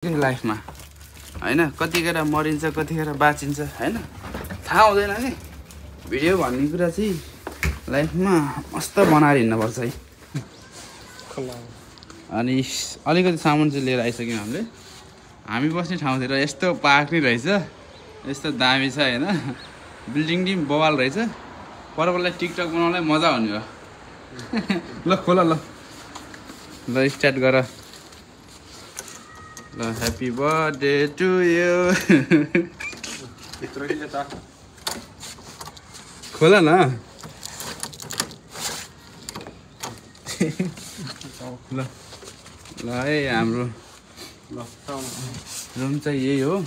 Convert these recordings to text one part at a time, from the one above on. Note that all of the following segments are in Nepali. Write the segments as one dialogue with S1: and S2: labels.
S1: लाइफमा हैन कतिखेर मरिन्छ कतिखेर बाँचिन्छ हैन थाहा हुँदैन नि भिडियो भन्ने कुरा चाहिँ लाइफमा मस्त बनाएर हिँड्नुपर्छ है अनि अलिकति सामान चाहिँ लिएर आइसक्यौँ हामी बस्ने ठाउँतिर यस्तो पार्क नि रहेछ यस्तो दामी छ हैन बिल्डिङ नि बवाल रहेछ पर्वलाई टिकटक बनाउनलाई मजा हुने हो ल खोल ल स्टार्ट गर Happy birthday to you. खोला न ल है हाम्रो रुम चाहिँ यही हो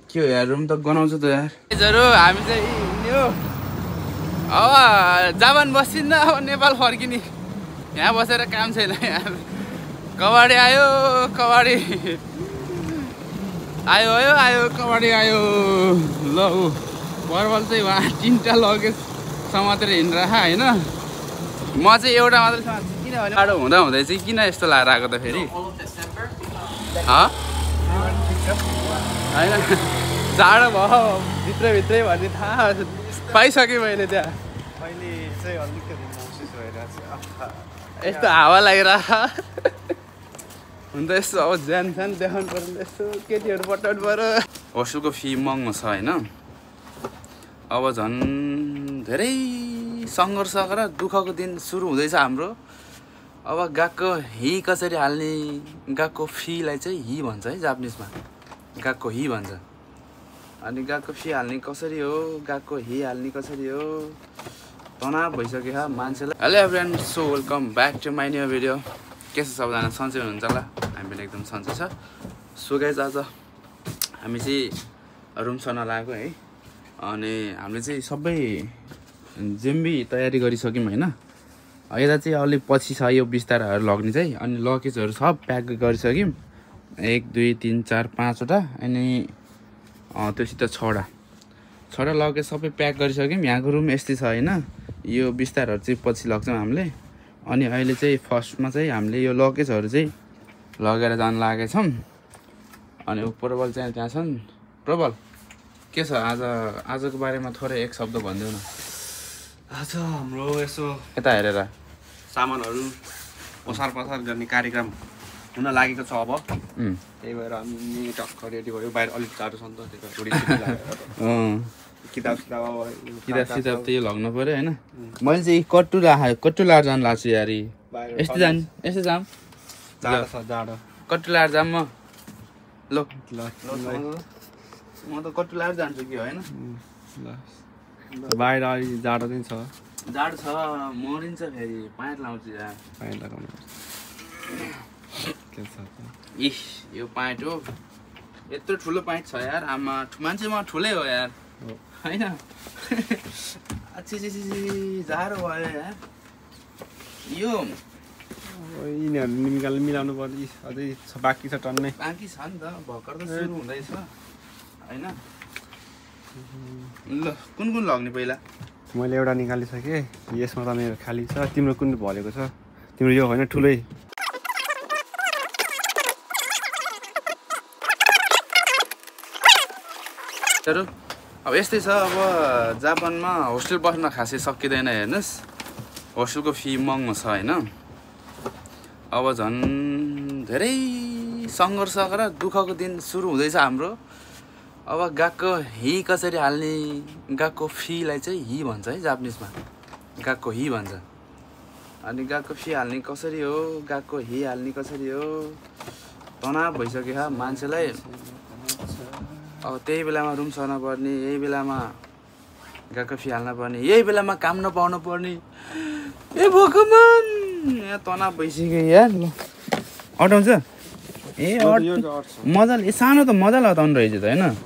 S1: के हो यार रुम त गनाउँछ त यार हामी चाहिँ हिँड्यो अब जापान बस्दिन अब नेपाल फर्किने यहाँ बसेर काम छैन यार कबाडी आयो कबाडी आयो कबाडी आयो ल पर्वल चाहिँ वहाँ तीनटा लगेज समातेर हिँडिरह होइन म चाहिँ एउटा मात्रै समात्छु किनभने टाढो हुँदा हुँदै चाहिँ किन यस्तो लाएर आएको त फेरि होइन जाडो भयो भित्रै भन्ने थाहा पाइसकेँ मैले त्यहाँ यस्तो हावा लागिरह हुन त यस्तो अब ज्यान देखाउनु पर्यो यस्तो केटीहरू पटाउनु पर्यो होस्टेलको फी महँगो छ होइन अब झन् धेरै सङ्घर्ष गरेर दुःखको दिन सुरु हुँदैछ हाम्रो अब गएको हि कसरी हाल्ने गएको फीलाई चाहिँ हि भन्छ है जापानिजमा गएको हि भन्छ अनि गएको फी हाल्ने कसरी हो गएको हि हाल्ने कसरी हो तनाव भइसक्यो मान्छेलाई hello everyone so welcome back to my new video के छ सबजना सन्चै हुनुहुन्छ होला हामी पनि एकदम सन्चै छ सो गाइज आज हामी चाहिँ रुम सर्न लागेको है अनि हामीले चाहिँ सबै जेम्बी तयारी गरिसक्यौँ होइन यता चाहिँ अलिक पछि छ यो बिस्ताराहरू लग्ने चाहिँ अनि लगेजहरू सब प्याक गरिसक्यौँ 1 2 3 4 5 वटा अनि त्योसित 6वटा लगेज सबै प्याक गरिसक्यौँ यहाँको रुम यस्तै छ होइन यो बिस्तारहरू चाहिँ पछि लग्छौँ हामीले अनि अहिले चाहिँ फर्स्टमा चाहिँ हामीले यो लगेजहरू चाहिँ लगेर जान लागेका छौँ अनि प्रबल चाहिँ त्यहाँ छन् प्रबल के छ आजको बारेमा थोरै एक शब्द भनिदेऊ न
S2: आज हाम्रो यसो
S1: यता हेरेर
S2: सामानहरू ओसार पसार गर्ने कार्यक्रम हुन लागेको छ अब त्यही भएर हामी टक्क रेडी भयो बाहिर अलिक टाढो छ नि त किताब
S1: त्यही लग्नु पऱ्यो होइन मैले चाहिँ कट्टु लाएर जानु लाग्छु यार यस्तो जाऊँ
S2: जाडो
S1: कट्टु लाएर जाऊँ म ल म त कट्टु लाएर जान्छु कि होइन
S2: बाहिर अलि जाडो चाहिँ छ
S1: जाडो छ मरिन्छ फेरि पाइट लाउँछु यार
S2: पाइट लगाउनु
S1: इस यो पाइट हो यत्रो ठुलो पाइट छ यार आमा मान्छेमा ठुलै हो यार होइन जाडो भयो यार यो
S2: यिनीहरू मिलाउनु पर्यो अझै बाँकी छ टन्नै
S1: बाँकी छ नि त भर्खर त सुरु हुँदैछ होइन ल कुन लग्ने पहिला
S2: मैले एउटा निकालिसकेँ यसमा त मेरो खाली छ तिम्रो कुन भरेको छ तिम्रो यो होइन ठुलै
S1: अब यस्तै छ अब जापानमा होस्टेल बस्न खासै सकिँदैन हेर्नुहोस् होस्टेलको फी महँगो छ होइन अब झन् धेरै सङ्घर्ष गरेर दुःखको दिन सुरु हुँदैछ हाम्रो अब गएको हि कसरी हाल्ने गएको फीलाई चाहिँ हि भन्छ है जापानिजमा गएको हि भन्छ अनि गएको फी हाल्ने कसरी हो गएको हि हाल्ने कसरी हो तनाव भइसक्यो मान्छेलाई अब त्यही बेलामा रुम सर्न पर्ने यही बेलामा गएको फी हाल्न पर्ने यही बेलामा काम नपाउनु पर्ने ए भगवान यहाँ तनाव भइसक्यो यार ल अटाउँछ ए मजाले सानो त मजाले अटाउनु रहेछ त होइन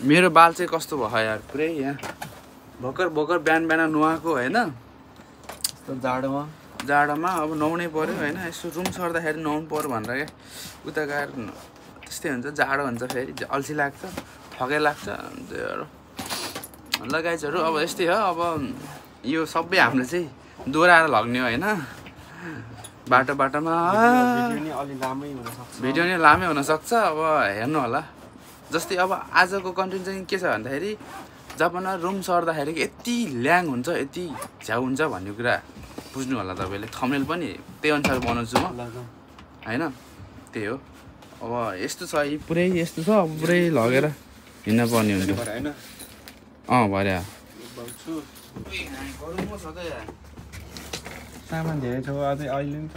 S1: मेरो बाल चाहिँ कस्तो भयो यार पुरै यहाँ भर्खर बिहान नुहाएको होइन जाडोमा अब नुहाउनै पर्यो होइन यसो रुम सर्दाखेरि नुहाउनु पर्यो भनेर क्या उता गएर त्यस्तै हुन्छ जाडो हुन्छ फेरि अल्छी लाग्छ थकै लाग्छ ल गाइजहरु अब यस्तै हो अब यो सबै हामीले चाहिँ दोहोऱ्याएर लग्ने होइन बाटोमा भिडियो नि लामै हुन सक्छ अब हेर्नु होला जस्तै अब आजको कन्टेन्ट चाहिँ के छ भन्दाखेरि जापानमा रुम सर्दाखेरि यति ल्याङ हुन्छ यति झ्याउ हुन्छ भन्ने कुरा बुझ्नु होला तपाईले थम्बनेल पनि त्यही अनुसार बनाउँछु म हैन त्यही हो अब यस्तो छ पुरै यस्तो छ अब पुरै लगेर हिँड्न पर्ने हुन्छ
S2: हैन
S1: भर्या
S2: सामान धेरै छ अझै अहिले नि छ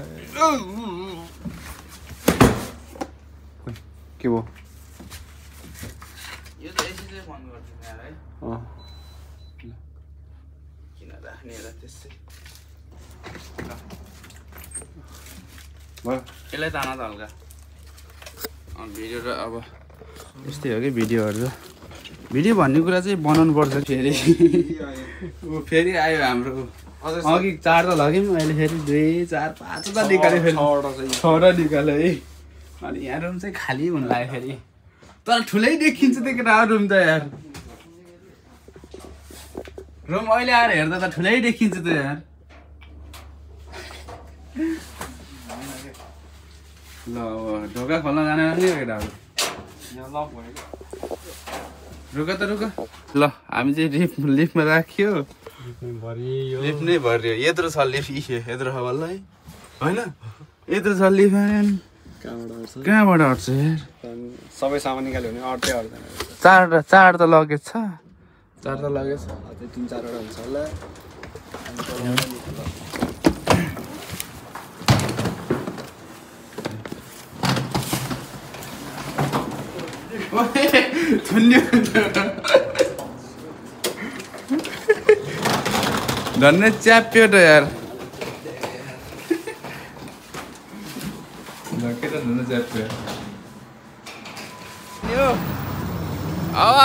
S2: के भयो
S1: यो त एसी चाहिँ बन्द गर्दिन यार है किन राख्ने र त्यसै
S2: भयो
S1: यसलाई ताना त हल्का भिडियो र अब यस्तै हो कि भिडियोहरू भिडियो भन्ने कुरा चाहिँ बनाउनु पर्छ फेरि आयो हाम्रो अघि 4 त लग्यौँ अहिले फेरि 2 4 5 त निकाल्यो फेरि 6 निकाल्यो है अनि यहाँ रुम चाहिँ खाली हुन लाग्यो फेरि तर ठुलै देखिन्छ त्यो केटा रुम त यार रुम अहिले आएर हेर्दा त ठुलै देखिन्छ त यार ल अब ढोका खोल्न जाने नि केटाहरू रुक त रुक ल हामी चाहिँ लिफ्टमा राख्यो लिफ्ट नै भरियो यत्रो छ लिफ्ट यत्रो छ बल्ल है होइन यत्रो छ लिफ्ट कहाँबाट अट्छ यार
S2: सबै सामान निकाल्यो भने अट्दै अट्दैन
S1: 4 त लगेज छ 4 त लगेज
S2: अझै 3-4 वटा हुन्छ होला
S1: धन्य च्याप्यो त यार अब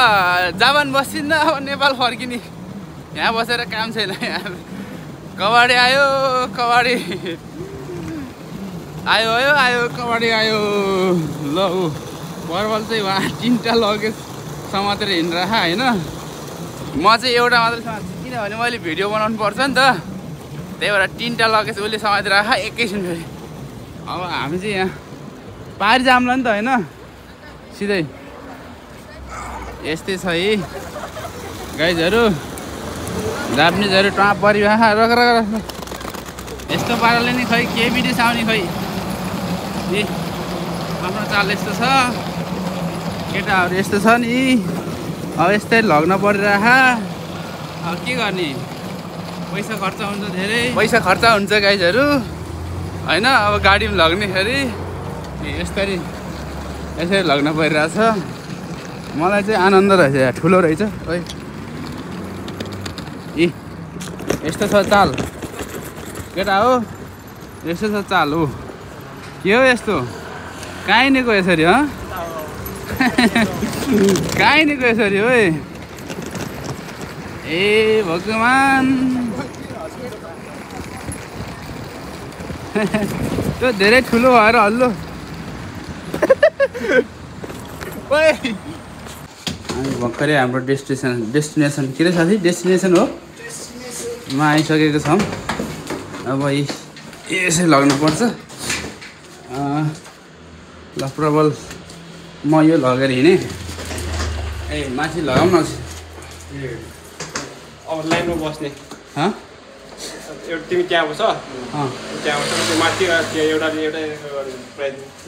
S1: जापान बसिन्न अब नेपाल फर्किने यहाँ बसेर काम छैन यार कबाडी आयो कबाडी आयो कबाडी आयो ल बर्बल चाहिँ उहाँ 3टा लगेज समातेर हिँडिरह होइन म चाहिँ एउटा मात्रै समात्छु किनभने मैले भिडियो बनाउनु पर्छ नि त त्यही भएर 3टा लगेज उसले समातेर राख एकैछिन फेरि अब हामी चाहिँ यहाँ पारि जाम्ला नि त होइन सिधै यस्तै छ है गाइजहरू जापानिजहरू टप परिवाह रक यस्तो पाराले नि खै के भिडियोस आउने खै ए आफ्नो चाल यस्तो छ केटाहरू यस्तो छ नि अब यस्तै लग्न परिरह अब के गर्ने पैसा खर्च हुन्छ धेरै पैसा खर्च हुन्छ गाइजहरू होइन अब गाडीमा लग्नेखेरि यसरी लग्न परिरहेछ मलाई चाहिँ आनन्द रहेछ यहाँ ठुलो रहेछ ओइ ए यस्तो छ चाल केटा हो यस्तो छ चाल हो के हो यस्तो कहीँ निको यसरी ह कहीँ निको यसरी हो ए भगवान् त्यो धेरै ठुलो भएर हल्लो हामी भर्खरै हाम्रो डेस्टिनेसन के अरे साथी डेस्टिनेसन हो मा आइसकेको छौँ अब यसै लग्नुपर्छ ल प्रबल म यो लगेर हिँडेँ ए माथि लगाउँ न
S2: अब लाइनमा बस्ने एउटा तिमी त्यहाँ बस त्यहाँ बस त्यो माथि एउटा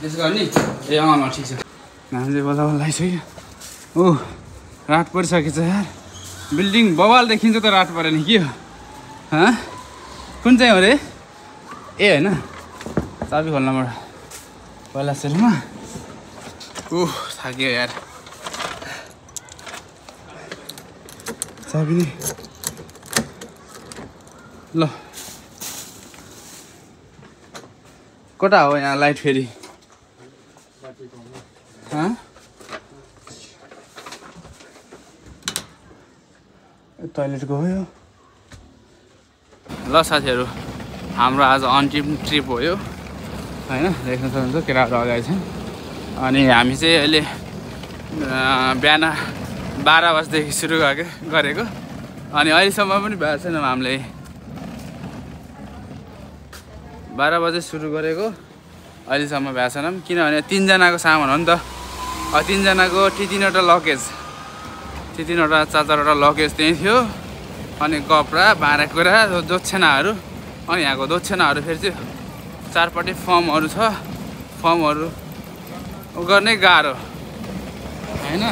S1: त्यसो गर्ने ए ल ठिक छ घाम चाहिँ बल्ल बल्ल आइसक्यो ओ रात परिसकेछ यार बिल्डिङ बवाल देखिन्छ त रात परेन के हो कुन चाहिँ हो रे ए होइन चाबी खोल्नबाट पहिला सेलमा थाक्यो यार चाबी नै ल कता हो यहाँ लाइट फेरि टोइलेटको हो यो ल साथीहरू हाम्रो आज अन्तिम ट्रिप हो यो होइन देख्न सक्नुहुन्छ केटाहरू अगाडि छन् अनि हामी चाहिँ अहिले बिहान 12 बजेदेखि सुरु गरेको अनि अहिलेसम्म पनि भएको छैन हामीले 12 बजे सुरु गरेको अहिलेसम्म भएको छैन किनभने 3 जनाको सामान हो नि त 3 जनाको 3-3वटा लगेज 3-3वटा 4-4वटा लगेज त्यही थियो अनि कपडा भाँडाकुँडा दोछ्यानाहरू अनि यहाँको दोछ्यानाहरू फेरि चाहिँ चारपट्टि फर्महरू छ फर्महरू गर्ने गाह्रो हैन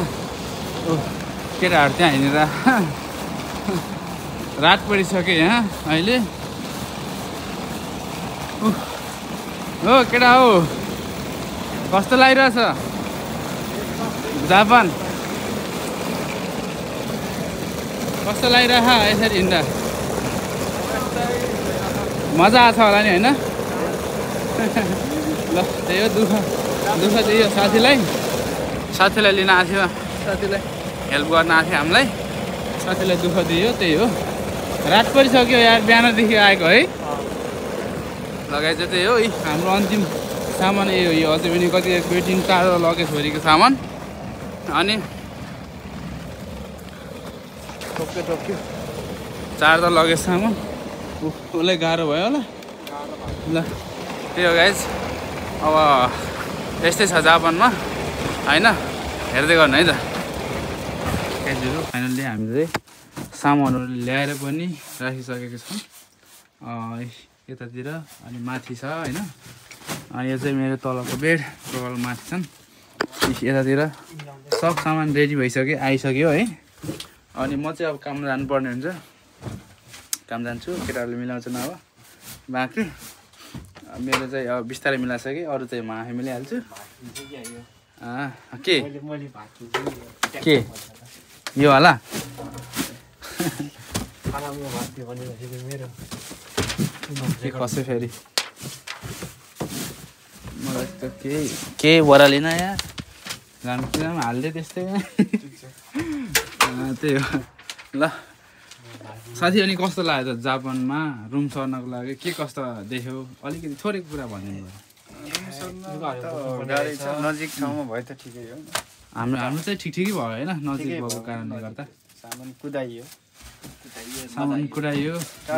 S1: केटाहरू त्यहाँ हिँडेर रात परिसक्यो यहाँ अहिले हो केटा हो कस्तो लागिरहेछ जापान कस्तो लागिरह यसरी हिँड्दा मजा आछ होला नि हैन ल त्यही हो दुःख त्यही हो साथीलाई लिन आएको थियो साथीलाई हेल्प गर्न आएको थियो हामीलाई साथीलाई दुःख दियो त्यही हो रात परिसक्यो यार बिहानदेखि आएको है लगाइ चाहिँ त्यही हो हाम्रो अन्तिम सामान यही हो यो अझै पनि कति वेटिङ टाढो लगेज छोरीको सामान अनि टोक्यो चार त लगेज सामान उसलाई गाह्रो भयो होला ल त्यही हो गाइज अब यस्तै छ जापानमा होइन हेर्दै गर्नु है त गाइजहरू फाइनल्ली हामीले सामानहरू ल्याएर पनि राखिसकेको छौँ यतातिर अनि माथि छ होइन अनि यो चाहिँ मेरो तलको बेड तल माथि छन् यतातिर सब सामान रेडी भइसक्यो आइसक्यो है अनि म चाहिँ अब काम जानुपर्ने हुन्छ काम जान्छु केटाहरूले मिलाउँछन् अब बाँकी मेरो चाहिँ अब बिस्तारै मिलाइसकेँ अरू चाहिँ म आफै मिलाइहाल्छु के यो होला के कसै फेरि मलाई त के बरालिन यार जानु हाल्दै त्यस्तै त्यही हो ल साथी अनि कस्तो लाग्यो त जापानमा रुम सर्नको लागि के कस्तो देख्यो अलिकति थोरै कुरा भनिदिनु
S3: नजिक ठाउँमा भयो त ठिकै हो
S1: हाम्रो चाहिँ ठिकै भयो होइन नजिक भएको कारणले गर्दा
S3: सामान कुदाइयो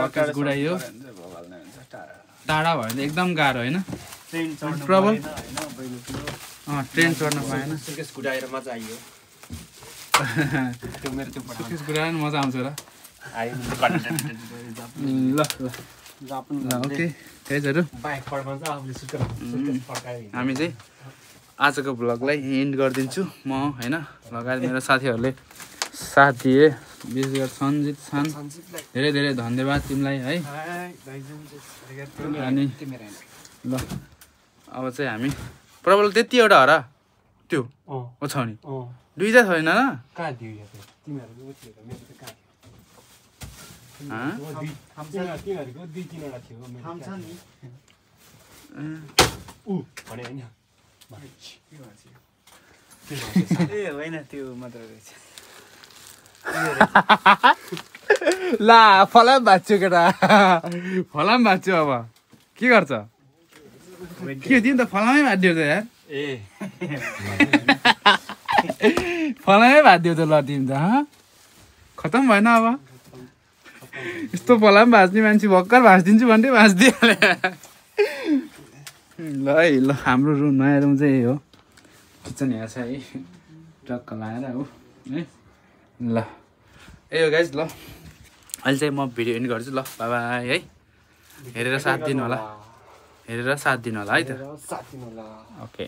S1: लगेज कुदाइयो टाढा भयो भने एकदम गाह्रो होइन प्रबल ट्रेन चढ्न पाएन
S2: कुदाएर मजा आइयो
S1: कुदाएर मजा आउँछ र ल ओके गाइजहरु हामी चाहिँ आजको भ्लगलाई एन्ड गरिदिन्छु म होइन लगायत मेरो साथीहरूले साथ दिए विशेष गरी सञ्जित छन् धेरै धेरै धन्यवाद तिमीलाई है अनि ल अब चाहिँ हामी प्रबल त्यति एउटा हो र त्यो ओछाउनी दुईटा छैन र ला फलाम भाँच्यो केटा फलाम भाँच्यो अब के गर्छ के तिमी त फलामै भाँच्यो त यार फलामै भाँच्यो त ल तिमी त खतम भएन अब यस्तो फलाम भाँच्ने मान्छे भर्खर भाँचिदिन्छु भन्दै भाँचिदिइहाल्यो ल है ल हाम्रो रुम नयाँ रुम चाहिँ यही हो किचन यहाँ छ है टक्क लगाएर हो है ल ए हो गाइज ल अहिले चाहिँ म भिडियो एन्ड गर्छु ल बाई बाई है हेरेर साथ दिनु होला है त ओके